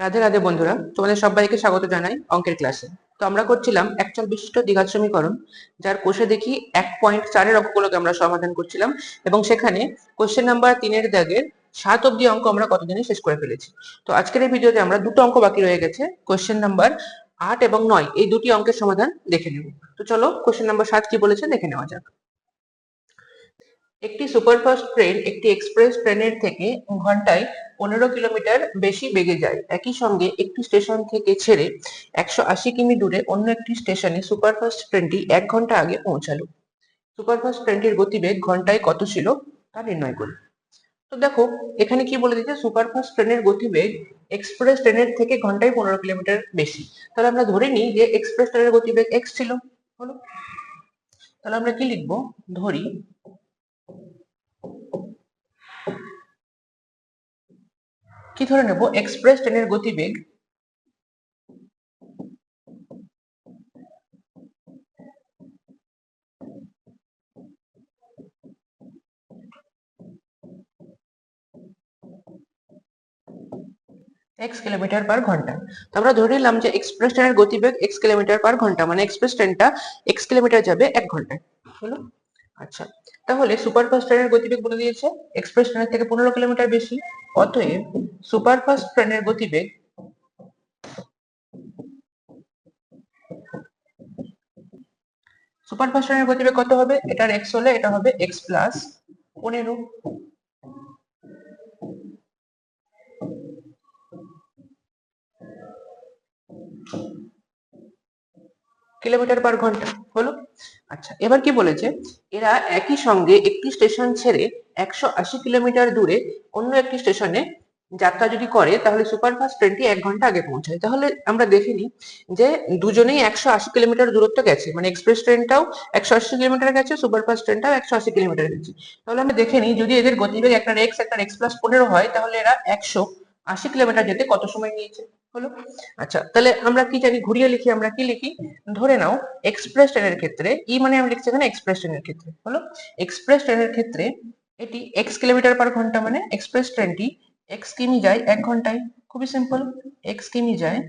রাধে রাধে বন্ধুরা, তোমাদের সবাইকে স্বাগত জানাই অঙ্কের ক্লাসে। তো আমরা করছিলাম একচল বিশিষ্ট দ্বিঘাত সমীকরণ, যার কোষে দেখি 1.4-এর অঙ্কগুলোকে আমরা সমাধান করছিলাম, এবং সেখানে কোশ্চেন নাম্বার 3-এর দাগের 7 অব্দি অঙ্ক আমরা কতদিনে শেষ করে ফেলেছি। তো আজকের এই ভিডিওতে আমরা দুটো অঙ্ক বাকি রয়ে গেছে, কোশ্চেন নাম্বার 8 এবং 9, এই দুটি অঙ্কের সমাধান দেখে নেব। তো চলো কোশ্চেন নাম্বার 7 কি বলেছে দেখে নেওয়া যাক। একটি সুপারফাস্ট ট্রেন একটি এক্সপ্রেস ট্রেনের থেকে ঘন্টায় 15 কিলোমিটার বেশি বেগে যায়। একই সঙ্গে একটি স্টেশন থেকে ছেড়ে 180 কিমি দূরে অন্য একটি স্টেশনে সুপারফাস্ট ট্রেনটি 1 ঘন্টা আগে পৌঁছালো। সুপারফাস্ট ট্রেনটির গতিবেগ ঘন্টায় কত ছিল তা নির্ণয় করুন। তো দেখো, এখানে কি বলে দিচ্ছে, সুপারফাস্ট ট্রেনের গতিবেগ এক্সপ্রেস ট্রেনের থেকে ঘন্টায় 15 কিলোমিটার বেশি। তাহলে আমরা ধরে নিই যে এক্সপ্রেস ট্রেনের গতিবেগ এক্স ছিল। হলো, তাহলে আমরা কি লিখবো, ধরি কি ধরে নেব, এক্সপ্রেস ট্রেনের গতিবেগ x কিলোমিটার পার ঘন্টা। তো আমরা ধরে নিলাম যে এক্সপ্রেস ট্রেনের গতিবেগ x কিলোমিটার পার ঘন্টা, মানে এক্সপ্রেস ট্রেনটা x কিলোমিটার যাবে 1 ঘন্টায়। হলো, আচ্ছা, তাহলে সুপারফাস্ট ট্রেনের গতিবেগ বলে দিয়েছে এক্সপ্রেস ট্রেনের থেকে 15 কিলোমিটার বেশি। অতএব সুপারফাস্ট ট্রেনের গতিবেগ সুপারফাস্ট ট্রেনের গতিবেগ কত হবে, এটার x হলে এটা হবে x প্লাস 15 কিলোমিটার পার ঘন্টা। হলো, আচ্ছা, এবার কি বলেছে, এরা একই সঙ্গে একটি স্টেশন ছেড়ে 180 কিলোমিটার দূরে অন্য একটি স্টেশনে যাত্রা যদি করে, তাহলে সুপারফাস্ট ট্রেনটি 1 ঘন্টা আগে পৌঁছায়। তাহলে আমরা দেখে নিই যে দুজনেই 180 কিলোমিটার দূরত্ব গেছে, মানে এক্সপ্রেস ট্রেনটাও 180 কিলোমিটার গেছে, সুপারফাস্ট ট্রেনটাও 180 কিলোমিটার গেছে। তাহলে আমরা দেখে নিই, যদি এদের গতিবেগ একটা এক্স একটা এক্স প্লাস 15 হয়, তাহলে এরা 180 কিলোমিটার যেতে কত সময় নিয়েছে। হলো, আচ্ছা, তাহলে আমরা কি জানি, ঘুরিয়ে লিখি, আমরা কি লিখি, ধরে নাও এক্সপ্রেস ট্রেনের ক্ষেত্রে ই মানে আমি লিখছি এখানে এক্সপ্রেস ট্রেনের ক্ষেত্রে। হলো, এক্সপ্রেস ট্রেনের ক্ষেত্রে এটি এক্স কিলোমিটার পার ঘন্টা, মানে এক্সপ্রেস ট্রেনটি এক্স কিমি যায় 1 ঘন্টায়। খুবই সিম্পল, এক্স কিমি যায়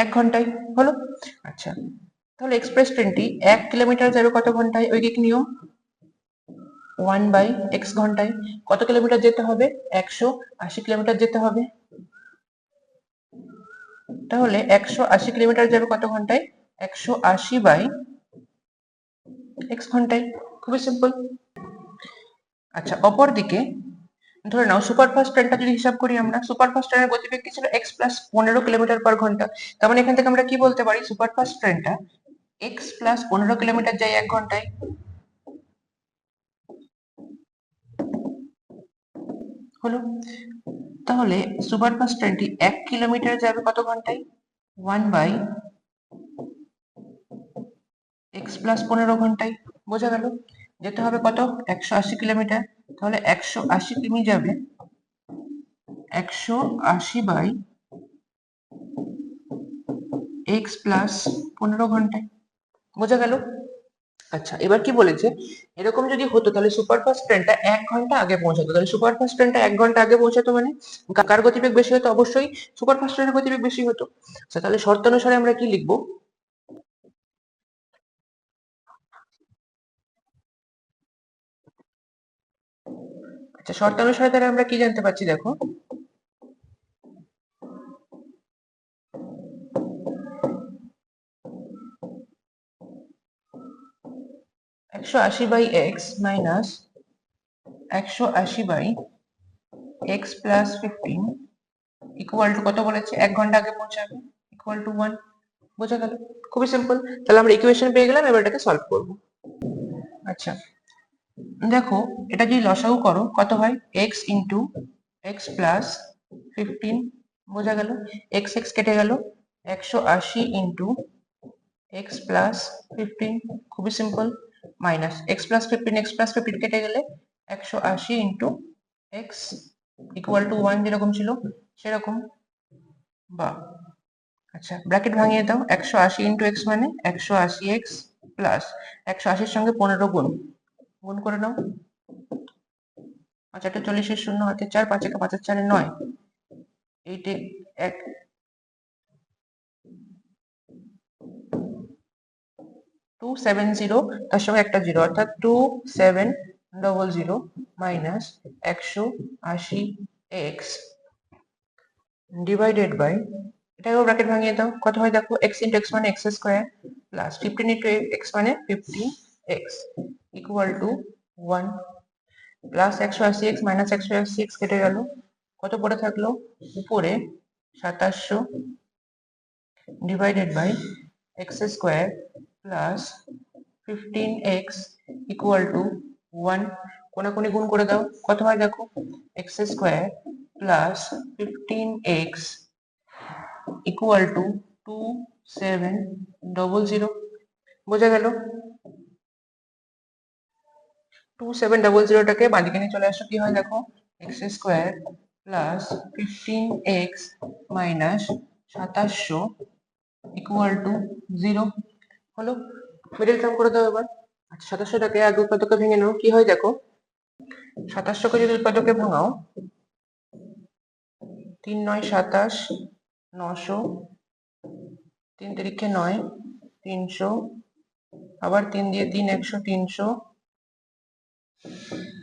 1 ঘন্টায়। হলো, আচ্ছা, তাহলে এক্সপ্রেস ট্রেনটি 1 কিলোমিটার যাবে কত ঘন্টায়, ঐকিক নিয়ম 1/x ঘন্টায়। কত কিলোমিটার যেতে হবে, 180 কিলোমিটার যেতে হবে। তাহলে 180 কিলোমিটার যাবে কত ঘন্টায়, 180/x ঘন্টায়। খুবই সিম্পল। আচ্ছা, অপর দিকে ধরে নাও সুপারফাস্ট ট্রেনটা যদি হিসাব করি, আমরা সুপারফাস্ট ট্রেনের গতিবেগ কি ছিল, x প্লাস 15 কিলোমিটার পার ঘন্টা। তার মানে এখান থেকে আমরা কি বলতে পারি, সুপারফাস্ট ট্রেনটা x প্লাস 15 কিলোমিটার যায় 1 ঘন্টায়। হলো, তাহলে সুপারফাস্ট ট্রেনটি 1 কিলোমিটার যাবে কত ঘন্টায়, 1/x প্লাস 15 ঘন্টায়। বোঝা গেল, যেতে হবে কত, 180 কিলোমিটার। তাহলে 180 কিমি যাবে 180/x প্লাস 15 ঘন্টায়। বোঝা গেল। আচ্ছা, এবার কি বলেছে, এরকম যদি হতো তাহলে সুপারফাস্ট ট্রেনটা 1 ঘন্টা আগে পৌঁছাতো। তাহলে সুপারফাস্ট ট্রেনটা 1 ঘন্টা আগে পৌঁছাতো মানে কার গতিবেগ বেশি হতো, অবশ্যই সুপারফাস্ট ট্রেনের গতিবেগ বেশি হতো। আচ্ছা, তাহলে শর্ত অনুসারে আমরা কি লিখবো, আচ্ছা, শর্ত অনুসারে তাহলে আমরা কি জানতে পারছি, দেখো, 180/x minus 180/x plus 15 equal to কত বলেছে, 1 ঘন্টা আগে পৌঁছাবে, ইকুয়াল টু 1। বোঝা গেল, খুবই সিম্পল। তাহলে আমরা ইকুয়েশন পেয়ে গেলাম, এবার এটাকে সলভ করবো। আচ্ছা, দেখো, এটা যদি লসাগু করো কত হয়, এক্স ইন্টু এক্স প্লাস 15। বোঝা গেল, এক্স এক্স কেটে গেল, 180 ইন্টু এক্স প্লাস 15। খুবই সিম্পল, মাইনাস এক্স প্লাস 15 কেটে গেলে 180 ইন্টু এক্স ইকুয়াল টু 1, যেরকম ছিল সেরকম। বা আচ্ছা, ব্র্যাকেট ভাঙিয়ে দাও, 180 ইন্টু এক্স মানে 180x প্লাস 180-র সঙ্গে 15 গুণ, গুণ করে নাও, আচ্ছা, 40 শূন্য হাতে 4, 5 একে 5 আর 4 9, 8 1 270, তার সঙ্গে একটা জিরো, অর্থাৎ 2700 মাইনাস 180x ডিভাইডেড বাই, এটাকেও ব্র্যাকেট ভাঙিয়ে দাও, কত হয় দেখো, x ইন্টু x মানে x square plus 15 into x মানে 15x equal to 1 plus 180x minus 180x কেটে গেল, কত পড়ে থাকলো উপরে 2700 divided by x square plus 15x equal to 1, কোনাকুনি গুণ করে দাও, কত হয় দেখো, x square plus 15x equal to 2700, বোঝা গেল। 2700টাকে বাঁদিকে নিয়ে চলে আসো, কি হয় দেখো, x square plus 15x minus 2700 equal to 0 হলো। মিডল টার্ম করে দাও এবার। আচ্ছা, 2700টাকে আগে উৎপাদকে ভেঙে নাও, কি হয় দেখো, 2700কে যদি উৎপাদকে ভাঙাও, 3 9 27, 900, 3 তিরিখে 9, 300, আবার 3 দিয়ে 3 100, 300,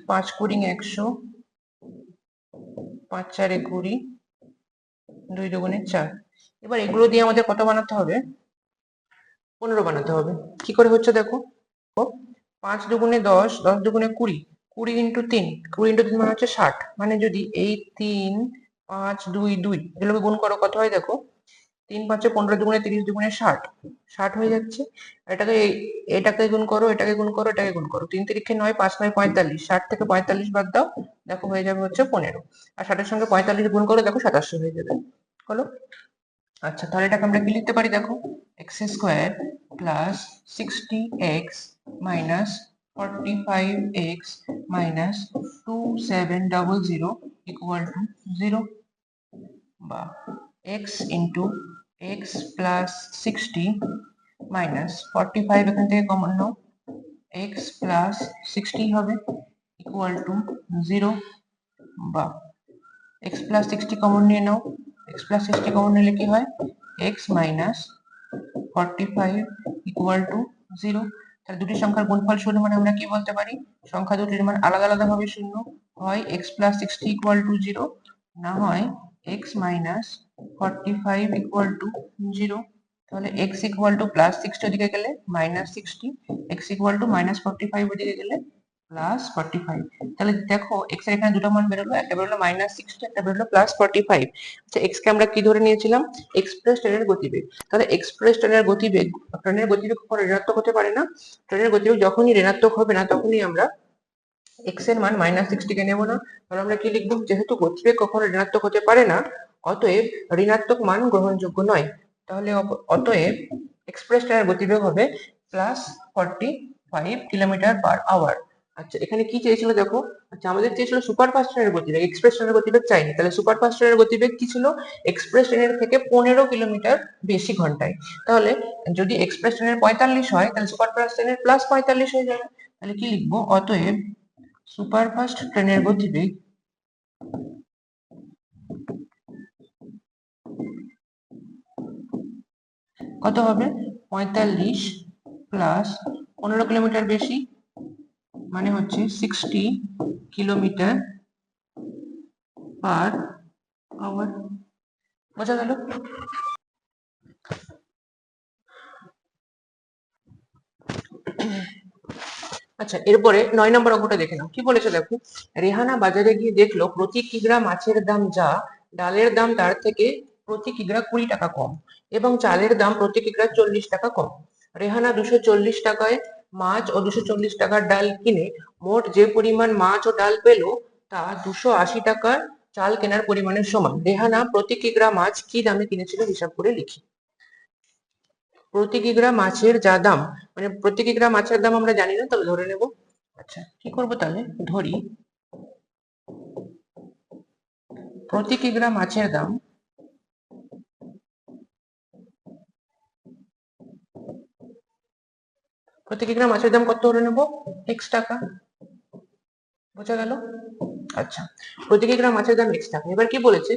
5 কুড়ি 100, 5 4 20, 2 দুগুণে 4। এবার এগুলো দিয়ে আমাদের কত বানাতে হবে, 15 বানাতে হবে। কি করে হচ্ছে দেখো, 5 দুগুণে 10, 10 দুগুণে 20, 20 ইন্টু 3, 20 ইন্টু 3 মানে হচ্ছে 60, মানে যদি এই 3 5 2 2 এগুলোকে গুণ করো, কত হয় দেখো, 3 5 15 দুগুণে 30 দুগুণে 60, 60 হয়ে যাচ্ছে। এটাকে গুণ করো, এটাকে গুণ করো, এটাকে গুণ করো, 3 তিরিখে 9, 5 9 45, 60 থেকে 45 বাদ দাও, দেখো হয়ে যাবে হচ্ছে 15, আর 60 এর সঙ্গে 45 গুণ করো, দেখো 2700 হয়ে যাবে, হলো। আচ্ছা, তাহলে এটাকে আমরা কি লিখতে পারি দেখো, x square plus 60x minus 45x minus 2700 equal to 0, বা x into x plus 60 minus 45, এখান থেকে কমন নাও, x প্লাস 60 হবে ইকুয়াল টু 0, বা x প্লাস 60 কমন নিয়ে নাও, x প্লাস 60 কমন নিলে কি হয়, x মাইনাস 45 ইকুয়াল টু 0। তাহলে দুটি সংখ্যার গুণফল শূন্য, মানে আমরা কি বলতে পারি, সংখ্যা দুটির মান আলাদা আলাদা ভাবে শূন্য, হয় x প্লাস 60 ইকুয়াল টু 0, না হয় x মাইনাস 45 ইকুয়াল টু 0। তাহলে x ইকুয়াল টু প্লাস 60 ওদিকে গেলে minus 60, x equal to minus 45 ওদিকে গেলে প্লাস 45। তাহলে দেখো x এর এখানে দুটো মান বেরোলো, একটা বেরোলো মাইনাস 60, একটা বেরোলো প্লাস 45। আচ্ছা, x কে আমরা কি ধরে নিয়েছিলাম, এক্সপ্রেস ট্রেনের গতিবেগ। তাহলে এক্সপ্রেস ট্রেনের গতিবেগ কখনো ঋণাত্মক হতে পারে না। ট্রেনের গতিবেগ যখনই ঋণাত্মক হবে না, তখনই আমরা x এর মান মাইনাস 60 কে নেব না। তাহলে আমরা কি লিখবো, যেহেতু গতিবেগ কখনো ঋণাত্মক হতে পারে না, অতএব ঋণাত্মক মান গ্রহণযোগ্য নয়। তাহলে অতএব এক্সপ্রেস ট্রেনের গতিবেগ হবে প্লাস 45 কিলোমিটার পার আওয়ার। আচ্ছা, এখানে কি চেয়েছিল দেখো, আচ্ছা আমাদের চেয়েছিল সুপারফাস্ট ট্রেনের গতিবেগ, এক্সপ্রেস ট্রেনের গতিবেগ চাইনি। তাহলে সুপারফাস্ট ট্রেনের গতিবেগ কি ছিল, এক্সপ্রেস ট্রেনের থেকে 15 কিলোমিটার বেশি ঘন্টায়। তাহলে যদি এক্সপ্রেস ট্রেনের 45 হয়, তাহলে সুপারফাস্ট ট্রেনের প্লাস 45 হয়ে যাবে। তাহলে কি লিখবো, অতএব সুপারফাস্ট ট্রেনের গতিবেগ কত হবে, 45 প্লাস 15 কিলোমিটার বেশি, মানে হচ্ছে 60 কিলোমিটার পার আওয়ার। বোঝা গেল। আচ্ছা, এরপরে 9 নম্বর অঙ্কটা দেখে নাও, কি বলেছে দেখো, রেহানা বাজারে গিয়ে দেখলো প্রতি কিগ্রা মাছের দাম যা, ডালের দাম তার থেকে প্রতি কিগ্রা 20 টাকা কম, এবং চালের দাম প্রতি কিগ্রা 40 টাকা কম। রেহানা 240 টাকায় মাছ ও 240 টাকার ডাল কিনে মোট যে পরিমাণ মাছ ও ডাল পেল, তা 280 টাকার চাল কেনার পরিমাণের সমান। রেহানা প্রতি কিগ্রা মাছ কি দামে কিনেছিল, হিসাব করে লিখি। প্রতি কিগ্রা মাছের যা দাম, মানে প্রতি কিগ্রা মাছের দাম আমরা জানি না, তাহলে ধরে নেব। আচ্ছা, কি করবো তাহলে, ধরি প্রতি কিগ্রা মাছের দাম প্রতি কিগ্রা মাছের দাম কত ধরে নেব, x টাকা। বোঝা গেল। আচ্ছা, প্রতি কিগ্রা মাছের দাম x টাকা। এবার কি বলেছে,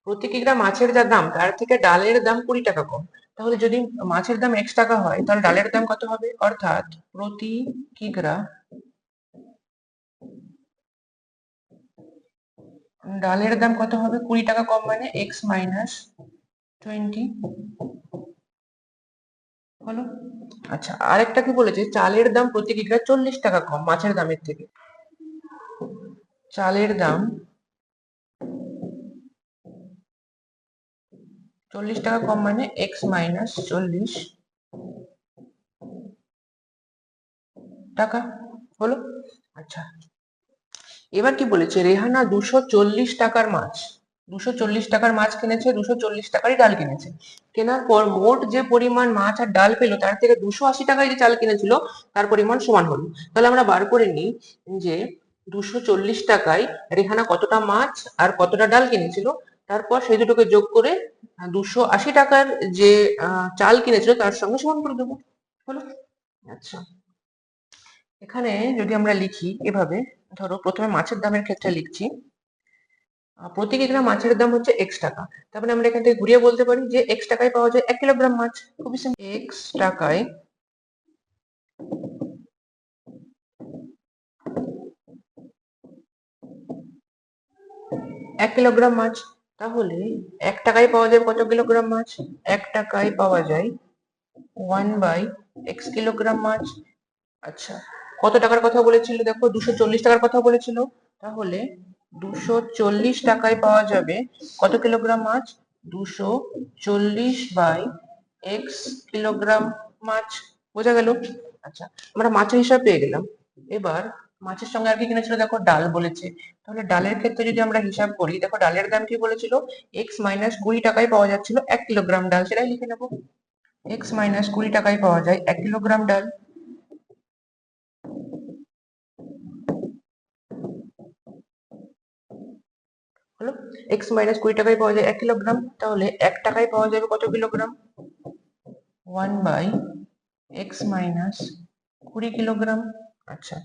প্রতি কিগ্রা মাছের যা দাম তার থেকে ডালের দাম 20 টাকা কম। তাহলে যদি মাছের দাম x টাকা হয় তাহলে ডালের দাম কত হবে? অর্থাৎ প্রতি কিগ্রা ডালের দাম কত হবে? 20 টাকা কম, মানে x মাইনাস 20 হলো। আচ্ছা, আরেকটা কি বলেছে, চালের দাম প্রতি কিগ্রা 40 টাকা কম মাছের দামের থেকে। চালের দাম 40 টাকা কম মানে x মাইনাস 40 টাকা হলো। আচ্ছা, এবার কি বলেছে, রেহানা 240 টাকার মাছ 240 টাকার মাছ কিনেছে, 240 টাকারই ডাল কিনেছে। কেনার পর মোট যে পরিমাণ মাছ আর ডাল পেলো তার থেকে 280 টাকায় যে চাল কিনেছিল তার পরিমাণ সমান হলো। তাহলে আমরা বার করে নিই যে 240 টাকায় রেহানা কতটা মাছ আর কতটা ডাল কিনেছিল, তারপর সেই দুটোকে যোগ করে 280 টাকার যে চাল কিনেছিল তার সঙ্গে সমান করে দেবো, হলো। আচ্ছা, এখানে যদি আমরা লিখি এভাবে, ধরো প্রথমে মাছের দামের ক্ষেত্রে লিখছি, প্রতি কিগ্রা মাছের দাম হচ্ছে x টাকা। তারপরে আমরা এখান থেকে ঘুরিয়ে বলতে পারি যে x টাকায় পাওয়া যায় 1 কিলোগ্রাম মাছ। খুবই সিম্পল, x টাকায় 1 কিলোগ্রাম মাছ। তাহলে 1 টাকায় পাওয়া যায় কত কিলোগ্রাম মাছ? 1 টাকায় পাওয়া যায় 1/x কিলোগ্রাম মাছ। আচ্ছা, কত টাকার কথা বলেছিল? দেখো 240 টাকার কথা বলেছিল। তাহলে 240 টাকায় পাওয়া যাবে কত কিলোগ্রাম মাছ? 240/x কিলোগ্রাম মাছ। বোঝা গেল? আচ্ছা, আমরা মাছের হিসাব পেয়ে গেলাম। এবার মাছের সঙ্গে আর কি কিনেছিল? দেখো ডাল বলেছে। তাহলে ডালের ক্ষেত্রে যদি আমরা হিসাব করি, দেখো ডালের দাম কি বলেছিল, x মাইনাস 20 টাকায় পাওয়া যাচ্ছিল 1 কিলোগ্রাম ডাল, সেটাই লিখে নেবো। x মাইনাস 20 টাকায় পাওয়া যায় 1 কিলোগ্রাম ডাল, হলো। x মাইনাস 20 টাকায় পাওয়া যায় 1 কিলোগ্রাম, তাহলে 1 টাকায় পাওয়া যাবে কত কিলোগ্রাম? 1/x minus 20 kilogram. আচ্ছা,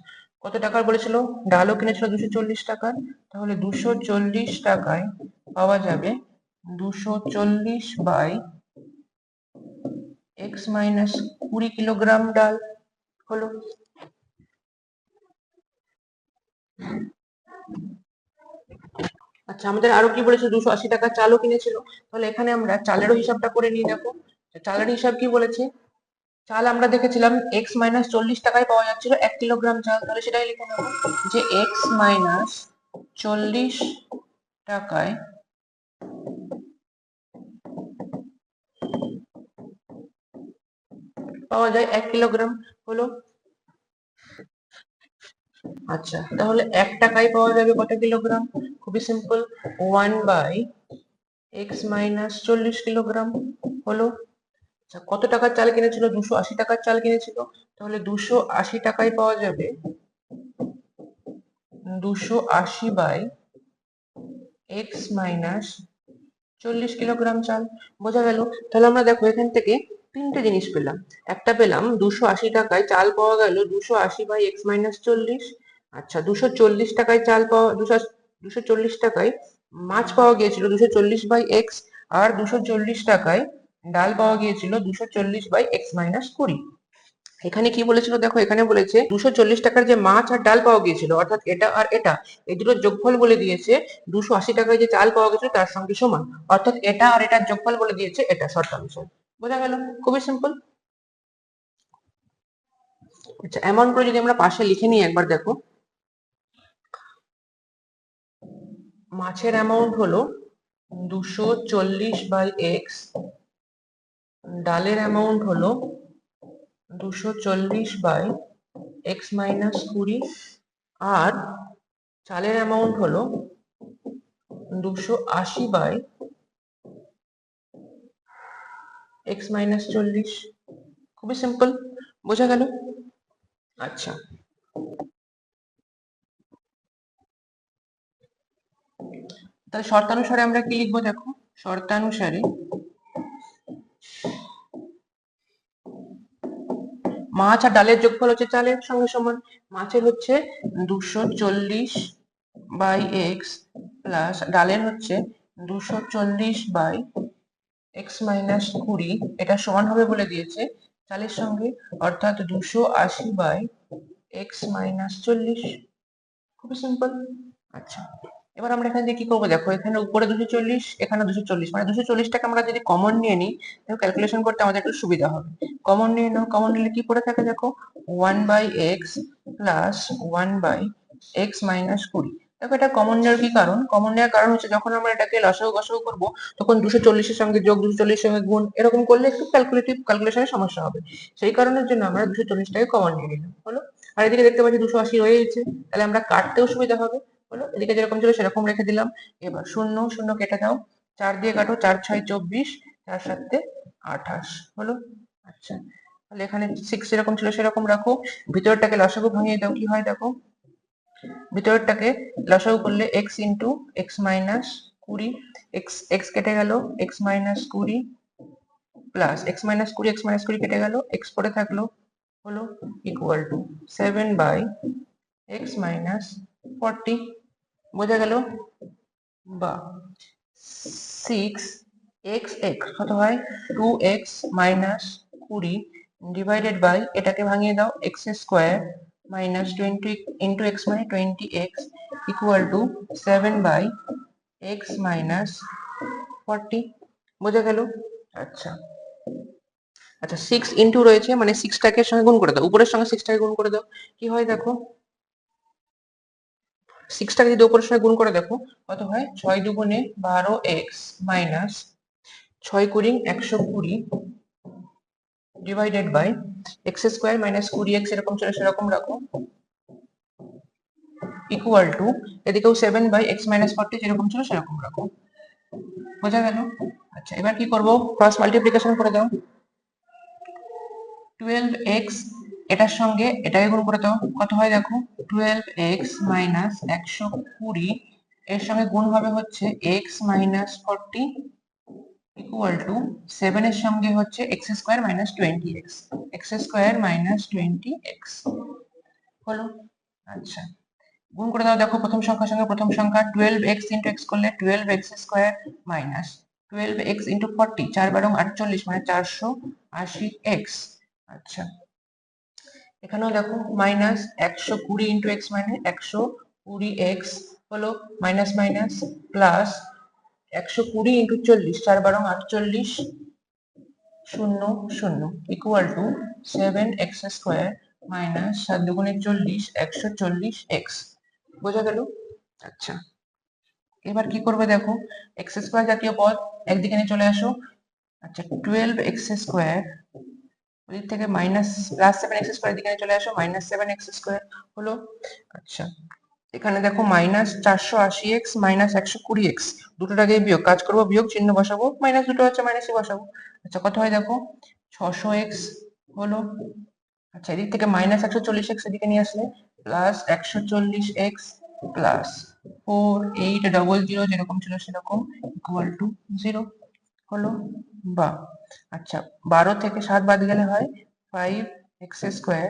কত টাকার বলেছিল? ডালও কিনেছিল 240 টাকার, তাহলে 240 টাকায় পাওয়া যাবে 240/x মাইনাস 20 কিলোগ্রাম ডাল, হলো। আচ্ছা, আমাদের আরো কি বলেছে, 280 টাকা চালও কিনেছিল। তাহলে এখানে আমরা চালেরও হিসাবটা করে নিই। দেখো চালের হিসাব কি বলেছে, চাল আমরা দেখেছিলাম x মাইনাস 40 টাকায় পাওয়া যাচ্ছিল 1 কিলোগ্রাম চাল, তাহলে সেটাই লিখে নেবো যে x মাইনাস 40 টাকায় পাওয়া যায় 1 কিলোগ্রাম, হলো। আচ্ছা, তাহলে 1 টাকায় পাওয়া যাবে কত কিলোগ্রাম? খুবই সিম্পল, 1/x মাইনাস 40 কিলোগ্রাম, হলো। আচ্ছা, কত টাকার চাল কিনেছিল? 280 টাকার চাল কিনেছিল, তাহলে 280 টাকায় পাওয়া যাবে 280/x মাইনাস 40 কিলোগ্রাম চাল। বোঝা গেল? তাহলে আমরা দেখো এখান থেকে তিনটে জিনিস পেলাম। একটা পেলাম 280 টাকায় চাল পাওয়া গেল 280/x মাইনাস 40। আচ্ছা, 240 টাকায় চাল পাওয়া 240 টাকায় মাছ পাওয়া গিয়েছিল 240/x, আর 240 টাকায় ডাল পাওয়া গিয়েছিল 240/x মাইনাস 20। এখানে কি বলেছিল? দেখো এখানে বলেছে 240 টাকার যে মাছ আর ডাল পাওয়া গিয়েছিল, অর্থাৎ এটা আর এটা, এই দুটোর যোগফল বলে দিয়েছে 280 টাকায় যে চাল পাওয়া গেছিল তার সঙ্গে সমান, অর্থাৎ এটা আর এটার যোগফল বলে দিয়েছে এটা, শর্তানুসারে। বোঝা গেল? খুবই সিম্পল। আচ্ছা, এমন করে যদি আমরা পাশে লিখে নিই একবার, দেখো মাছের অ্যামাউন্ট হলো 240/x, ডালের অ্যামাউন্ট হলো 240/x মাইনাস 20, আর চালের অ্যামাউন্ট হলো 280/x মাইনাস 40। খুবই সিম্পল। বোঝা গেল? আচ্ছা, তাহলে শর্তানুসারে আমরা কি লিখবো? দেখো শর্তানুসারে মাছ আর ডালের যোগফল হচ্ছে চালের সঙ্গে সমান। মাছের হচ্ছে 240 বাই এক্স প্লাস ডালের হচ্ছে 240/x-20, এটা সমান হবে বলে দিয়েছে চালের সঙ্গে, অর্থাৎ 280/x-40। খুবই সিম্পল। আচ্ছা, এবার আমরা এখানে দিয়ে কি করবো দেখো, এখানে উপরে 240, এখানে 240, মানে 240টাকে আমরা যদি কমন নিয়ে নিই তাহলে ক্যালকুলেশন করতে আমাদের একটু সুবিধা হবে। কমন নিয়ে নাও, কমন নিলে কি পড়ে থাকে দেখো, 1/x প্লাস 1/x-20। দেখো এটা কমন নেওয়ার কি কারণ, কমন নেওয়ার কারণ হচ্ছে যখন আমরা এটাকে লসাগু গসাগু করবো তখন 240-এর সঙ্গে যোগ, 240-এর সঙ্গে গুণ, এরকম করলে একটু ক্যালকুলেশনের সমস্যা হবে। সেই কারণের জন্য আমরা 240টাকে কমন নিয়ে নিলাম, হলো। আর এদিকে দেখতে পাচ্ছি 280 রয়ে গেছে, তাহলে আমরা কাটতেও সুবিধা হবে, হলো। এদিকে যেরকম ছিল সেরকম রেখে দিলাম। এবার শূন্য শূন্য কেটে দাও, 4 দিয়ে কাটো, 4×6 = 24, 4×7 = 28, হলো। আচ্ছা, তাহলে এখানে 6 যেরকম ছিল সেরকম রাখো, ভিতরটাকে লসাগু ভাঙিয়ে দাও, কি হয় দেখো, ভিতরটাকে লসাগু করলে x ইন্টু x-20, x কেটে গেল, x-20 প্লাস x-20 কেটে গেল, x পড়ে থাকলো, হলো, ইকুয়াল টু 7/x-40। বোঝা গেল? বা 6x কত হয়, 2x-20 ডিভাইডেড বাই, এটাকে ভাঙিয়ে দাও, x² মাইনাস 20 ইন্টু x মানে 20x ইকুয়াল টু 7/x-40। বোঝা গেল? আচ্ছা আচ্ছা, 6 ইন্টু রয়েছে মানে 6টাকে সঙ্গে গুণ করে দাও, উপরের সঙ্গে 6টাকে গুণ করে দাও, কি হয় দেখো, 6টাকে যদি উপরের সঙ্গে গুণ করে দেখো কত হয়, 6 দুগুণে 12x minus 6×20 120 divided by x² minus 20x এরকম ছিল সেরকম রাখো, ইকুয়াল টু এদিকেও 7/x-40 যেরকম ছিল সেরকম রাখো। বোঝা গেল? আচ্ছা, এবার কি করব, ক্রস মাল্টিপ্লিকেশন করে দাও, 12x এটার সঙ্গে এটাকে গুণ করে দাও, কত হয় দেখো, 12x মাইনাস 120 এর সঙ্গে গুণ হবে হচ্ছে x-40 ইকুয়াল টু 7 এর সঙ্গে হচ্ছে x² minus 20x, x² minus 20x, হলো। আচ্ছা, গুণ করে দাও, দেখো প্রথম সংখ্যার সঙ্গে প্রথম সংখ্যা, 12x ইন্টু x করলে 12x² মাইনাস 12x ইন্টু 40, 4×12 = 48 মানে 480x। আচ্ছা, এখানেও দেখো মাইনাস 120 ইন্টু x মানে 120x, হলো, minus minus plus 120 into 40, 4×12 = 48, 0 0 equal to 7x² minus 7 দুগুণে 40, 140x। বোঝা গেল? আচ্ছা, এবার কি করবে দেখো, x² জাতীয় পদ একদিকে নিয়ে চলে আসো। আচ্ছা, 12x² ওই থেকে মাইনাস প্লাস 7x² দিকে নিয়ে চলে আসো, মাইনাস 7x², হলো। আচ্ছা, এখানে দেখো মাইনাস 480x মাইনাস 120x, দুটোটাকে বিয়োগ, কাজ করবো বিয়োগ, চিহ্ন বসাবো, মাইনাস দুটো হচ্ছে মাইনাসই বসাবো। আচ্ছা, কত হয় দেখো, 600x, হলো। আচ্ছা, এদিক থেকে মাইনাস 140x এদিকে নিয়ে আসলে প্লাস 140x প্লাস 4800 যেরকম ছিল সেরকম ইকুয়াল টু 0, হলো। বা আচ্ছা, 12 থেকে 7 বাদ গেলে হয় 5x²।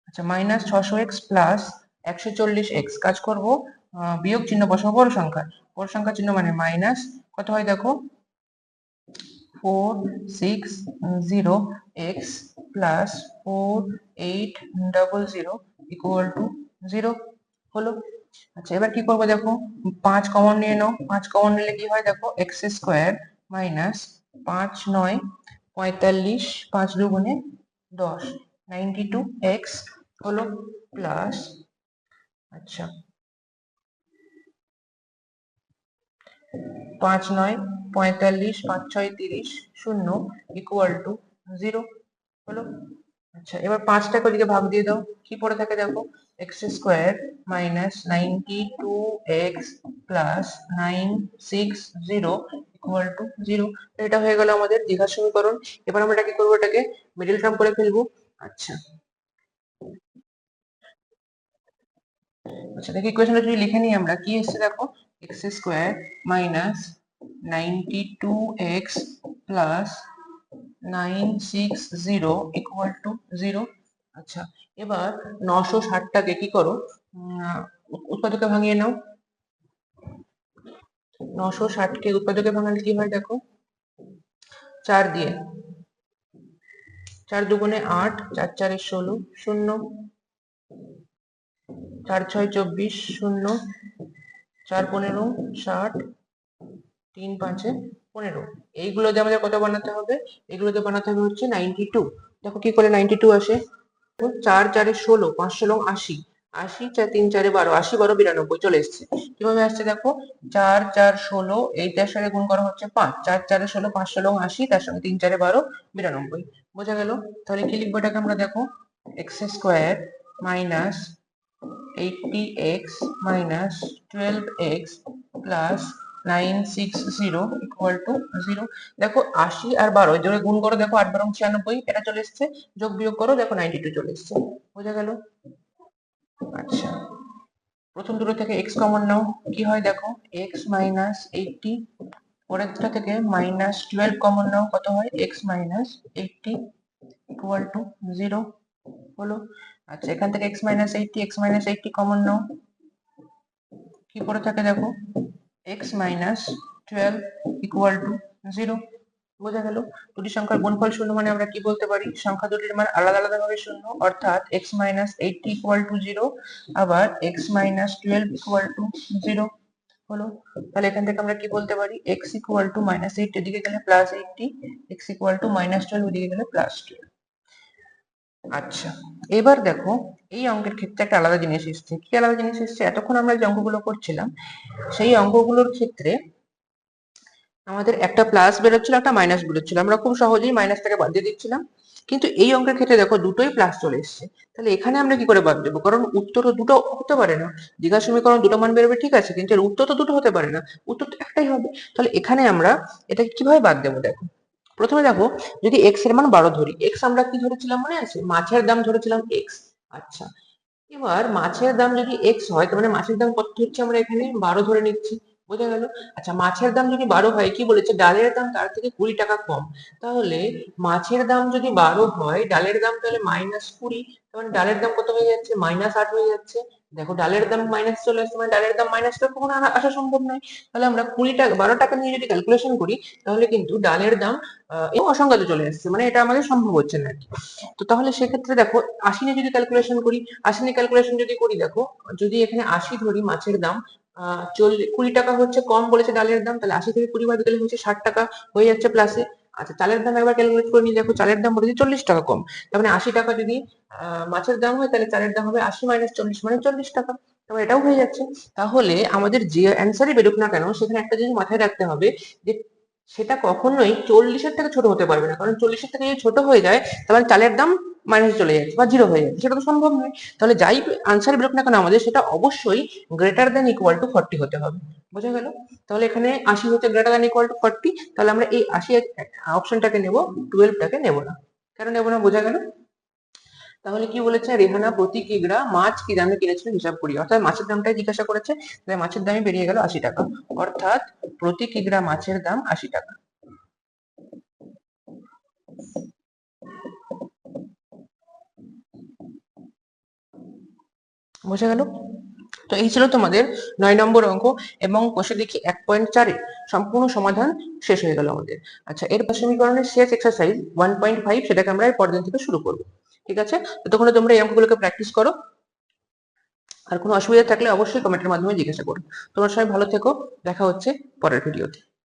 আচ্ছা, মাইনাস 600x প্লাস 140x, কাজ করব বিয়োগ, চিহ্ন বসাবো বড় সংখ্যা চিহ্ন মানে মাইনাস, কত হয় দেখো, 460x প্লাস 4800 ইকুয়াল টু 0, হলো। আচ্ছা, এবার কি করবো দেখো, 5 কমন নিয়ে নাও, 5 কমন নিলে কি হয় দেখো, x² মাইনাস 5×9 = 45, 5 দুগুণে 10, 92x, হলো, প্লাস আচ্ছা 5×9 = 45, 5×6 = 30, 0 ইকুয়াল টু 0, হলো। আচ্ছা, এবার 5টাকে ওদিকে ভাগ দিয়ে দাও, কি পড়ে থাকে দেখো, x² minus 92x plus 960 equal to 0। এটা হয়ে গেল আমাদের দ্বিঘাত সমীকরণ। এবার আমরা কি করবো, এটাকে মিডল টার্ম করে ফেলবো। আচ্ছা আচ্ছা, দেখি ইকুয়েশনটা যদি লিখে নিই আমরা, কি এসছে দেখো, x² minus 92x plus 960 equal to 0। আচ্ছা, এবার 960টাকে কি করো, উৎপাদকে ভাঙিয়ে নাও, 960 কে উৎপাদকে ভাঙালে কি হয় দেখো, 4 দিয়ে, 4 দুগুণে 8, 4 4 16, 0, 4 6 24, 0, 4 15 60, 3 5 15। এইগুলোতে আমাদের কত বানাতে হবে? এগুলোতে বানাতে হবে হচ্ছে 92। দেখো কি করে 92 আসে। 4 4 16, 5 16 80, 80 4 3 4 12, 80 12 92 চলে এসছে। কিভাবে আসছে দেখো, 4 4 16, এইটার সাথে গুণ করা হচ্ছে 5, 4 4 16, 5 16 80, তার সঙ্গে 3 4 12 92। বোঝা গেল? তাহলে কি লিখবো এটাকে আমরা দেখো, x square minus 80x minus 12x plus 960 equal to 0। দেখো 80 আর 12 যোগে গুণ করো, দেখো 8 12 96, এটা চলে এসছে। যোগ বিয়োগ করো, দেখো 92 চলে এসছে। বোঝা গেল? আচ্ছা, প্রথম দুটো থেকে x কমন নাও, কি হয় দেখো, x minus 80, পরেরটা থেকে minus 12 কমন নাও, কত হয়, x minus 80 equal to 0 হলো। আচ্ছা, এখান থেকে x minus 80 কমন নাও, কি পড়ে থাকে দেখো, x minus 12 equal to 0। বোঝা গেল? দুটি সংখ্যার গুণফল শূন্য মানে আমরা কি বলতে পারি, সংখ্যা দুটির মান আলাদা আলাদা ভাবে শূন্য, অর্থাৎ x minus 80 equal to 0, আবার x minus 12 equal to 0 হলো। তাহলে এখান থেকে আমরা কি বলতে পারি, x equal to minus 80 এদিকে গেলে plus 80, x equal to minus 12 এদিকে গেলে প্লাস 12। আচ্ছা, এবার দেখো এই অঙ্কের ক্ষেত্রে একটা আলাদা জিনিস এসছে। কি আলাদা জিনিস এসছে, এতক্ষণ আমরা যে অঙ্কগুলো করছিলাম সেই অঙ্কগুলোর ক্ষেত্রে আমাদের একটা প্লাস বেরোচ্ছিল, একটা মাইনাস বেরোচ্ছিল, আমরা খুব সহজেই মাইনাসটাকে বাদ দিয়ে দিচ্ছিলাম। কিন্তু এই অঙ্কের ক্ষেত্রে দেখো দুটোই প্লাস চলে এসছে। তাহলে এখানে আমরা কি করে বাদ দেবো, কারণ উত্তর তো দুটো হতে পারে না। দ্বিঘাত সমীকরণ দুটো মান বেরোবে ঠিক আছে, কিন্তু এর উত্তর তো দুটো হতে পারে না, উত্তর তো একটাই হবে। তাহলে এখানে আমরা এটাকে কিভাবে বাদ দেবো দেখো, প্রথমে দেখো যদি এক্স এর মান 12 ধরি, এক্স আমরা কি ধরেছিলাম মনে আছে, মাছের দাম ধরেছিলাম এক্স। আচ্ছা, এবার মাছের দাম যদি এক্স হয়, তার মানে মাছের দাম কত হচ্ছে, আমরা এখানে 12 ধরে নিচ্ছি। বোঝা গেল? আচ্ছা, মাছের দাম যদি 12 হয়, কি বলেছে, ডালের দাম তার থেকে 20 টাকা কম। তাহলে মাছের দাম যদি 12 হয়, ডালের দাম তাহলে -20, তার মানে ডালের দাম কত হয়ে যাচ্ছে, -8 হয়ে যাচ্ছে। দেখো ডালের দাম মাইনাস চলে আসছে, মানে ডালের দাম মাইনাসটা কখনো আসা সম্ভব নয়। তাহলে আমরা 20 টাকা 12 টাকা নিয়ে যদি ক্যালকুলেশন করি, তাহলে কিন্তু ডালের দাম অসংখ্যাতে চলে আসছে, মানে এটা আমাদের সম্ভব হচ্ছে না। তো তাহলে সেক্ষেত্রে দেখো 80 নিয়ে যদি ক্যালকুলেশন করি, 80 নিয়ে ক্যালকুলেশন যদি করি, দেখো যদি এখানে 80 ধরি, মাছের দাম 20 টাকা হচ্ছে কম বলেছে ডালের দাম, তাহলে 80 থেকে 20 বাদ গেলে হচ্ছে 60 টাকা হয়ে যাচ্ছে প্লাসে। আচ্ছা, চালের দাম একবার ক্যালকুলেট করে নিই, দেখো চালের দাম বলেছে 40 টাকা কম, তার মানে 80 টাকা যদি মাছের দাম হয়, তাহলে চালের দাম হবে 80 - 40 মানে 40 টাকা। তারপর এটাও হয়ে যাচ্ছে। তাহলে আমাদের যে অ্যান্সারই বেরোক না কেন, সেখানে একটা জিনিস মাথায় রাখতে হবে, যে সেটা কখনোই 40-এর থেকে ছোট হতে পারবে না, কারণ 40-এর থেকে যদি ছোট হয়ে যায়, তাহলে চালের দাম মাইনাসে চলে যাচ্ছে বা 0 হয়ে যাচ্ছে, সেটা তো সম্ভব নয়। তাহলে যাই আনসার বেরোক না কেন আমাদের, সেটা অবশ্যই গ্রেটার দ্যান ইকুয়াল টু 40 হতে হবে। বোঝা গেল? তাহলে এখানে 80 হচ্ছে গ্রেটার দ্যান ইকুয়াল টু 40, তাহলে আমরা এই 80 অপশনটাকে নেব, 12টাকে নেব না। কেন নেব না, বোঝা গেল? তাহলে কি বলেছে, রেহানা প্রতি কিগ্রা মাছ কি দামে কিনেছিল হিসাব করি, অর্থাৎ মাছের দামটাই জিজ্ঞাসা করেছে, তাই মাছের দামই বেরিয়ে গেল 80 টাকা, অর্থাৎ প্রতি কিগ্রা মাছের দাম 80 টাকা। বোঝা গেল? তো এই ছিল তোমাদের 9 নম্বর অঙ্ক, এবং কোষে দেখি 1.4 সম্পূর্ণ সমাধান শেষ হয়ে গেল আমাদের। আচ্ছা, এর সমীকরণের শেষ এক্সারসাইজ 1.5, সেটাকে আমরা এই পরের দিন থেকে শুরু করব। ঠিক আছে? ততক্ষণ তোমরা এই অঙ্কগুলোকে প্র্যাকটিস করো, আর কোনো অসুবিধা থাকলে অবশ্যই কমেন্টের মাধ্যমে জিজ্ঞাসা করো। তোমরা সবাই ভালো থেকো, দেখা হচ্ছে পরের ভিডিওতে।